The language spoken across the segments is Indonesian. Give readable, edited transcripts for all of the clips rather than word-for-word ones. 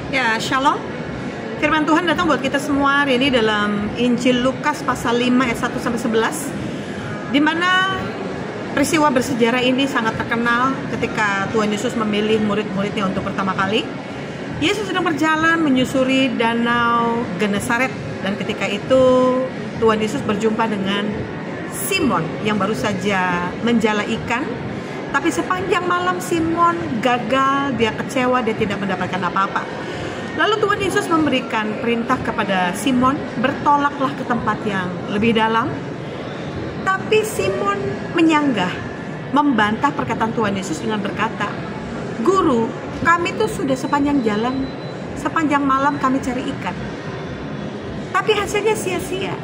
Ya, Shalom. Firman Tuhan datang buat kita semua hari ini dalam Injil Lukas pasal 5 ayat 1 sampai 11, di mana peristiwa bersejarah ini sangat terkenal ketika Tuhan Yesus memilih murid-muridnya untuk pertama kali. Yesus sedang berjalan menyusuri danau Genesaret, dan ketika itu Tuhan Yesus berjumpa dengan Simon yang baru saja menjala ikan. Tapi sepanjang malam Simon gagal, dia kecewa, dia tidak mendapatkan apa-apa. Lalu Tuhan Yesus memberikan perintah kepada Simon, bertolaklah ke tempat yang lebih dalam. Tapi Simon menyanggah, membantah perkataan Tuhan Yesus dengan berkata, "Guru, kami tuh sudah sepanjang jalan, sepanjang malam kami cari ikan, tapi hasilnya sia-sia."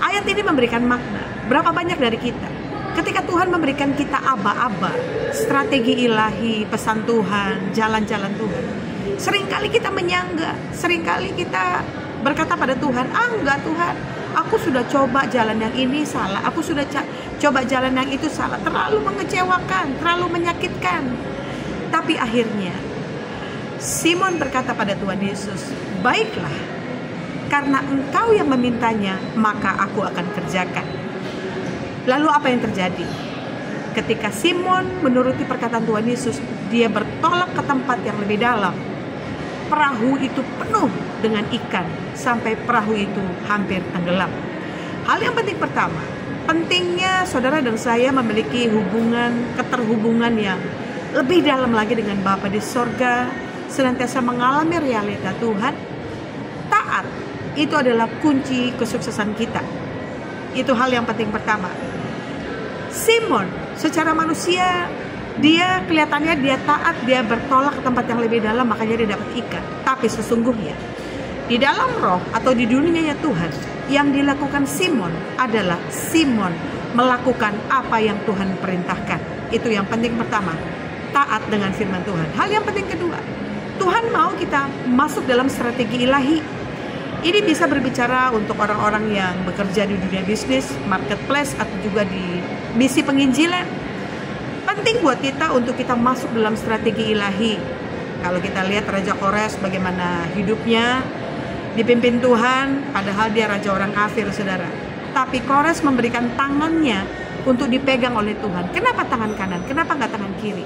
Ayat ini memberikan makna. Berapa banyak dari kita, ketika Tuhan memberikan kita aba-aba, strategi ilahi, pesan Tuhan, jalan-jalan Tuhan, seringkali kita menyangga, seringkali kita berkata pada Tuhan, enggak Tuhan, aku sudah coba jalan yang ini salah, aku sudah coba jalan yang itu salah, terlalu mengecewakan, terlalu menyakitkan. Tapi akhirnya Simon berkata pada Tuhan Yesus, "Baiklah, karena Engkau yang memintanya, maka aku akan kerjakan." Lalu apa yang terjadi? Ketika Simon menuruti perkataan Tuhan Yesus, dia bertolak ke tempat yang lebih dalam. Perahu itu penuh dengan ikan sampai perahu itu hampir tenggelam. Hal yang penting pertama, pentingnya saudara dan saya memiliki keterhubungan yang lebih dalam lagi dengan Bapa di sorga, senantiasa mengalami realita Tuhan. Taat itu adalah kunci kesuksesan kita. Itu hal yang penting pertama. Simon secara manusia, dia kelihatannya dia taat, dia bertolak ke tempat yang lebih dalam, makanya dia dapat ikan. Tapi sesungguhnya di dalam roh atau di dunianya Tuhan, yang dilakukan Simon adalah Simon melakukan apa yang Tuhan perintahkan. Itu yang penting pertama, taat dengan firman Tuhan. Hal yang penting kedua, Tuhan mau kita masuk dalam strategi ilahi. Ini bisa berbicara untuk orang-orang yang bekerja di dunia bisnis, marketplace, atau juga di misi penginjilan. Penting buat kita untuk kita masuk dalam strategi ilahi. Kalau kita lihat Raja Kores bagaimana hidupnya dipimpin Tuhan, padahal dia raja orang kafir, saudara. Tapi Kores memberikan tangannya untuk dipegang oleh Tuhan. Kenapa tangan kanan? Kenapa nggak tangan kiri?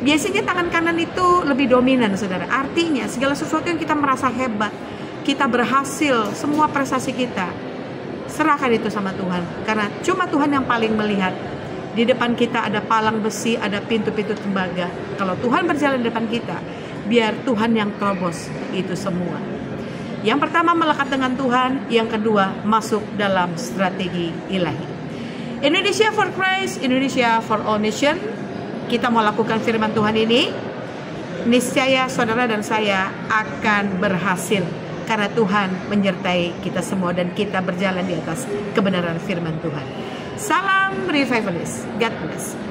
Biasanya tangan kanan itu lebih dominan, saudara. Artinya segala sesuatu yang kita merasa hebat, kita berhasil, semua prestasi kita, serahkan itu sama Tuhan. Karena cuma Tuhan yang paling melihat. Di depan kita ada palang besi, ada pintu-pintu tembaga. Kalau Tuhan berjalan di depan kita, biar Tuhan yang terobos itu semua. Yang pertama, melekat dengan Tuhan. Yang kedua, masuk dalam strategi ilahi. Indonesia for Christ, Indonesia for all nation. Kita mau lakukan firman Tuhan ini, niscaya saudara dan saya akan berhasil. Karena Tuhan menyertai kita semua dan kita berjalan di atas kebenaran firman Tuhan. Salam Revivalist. God bless.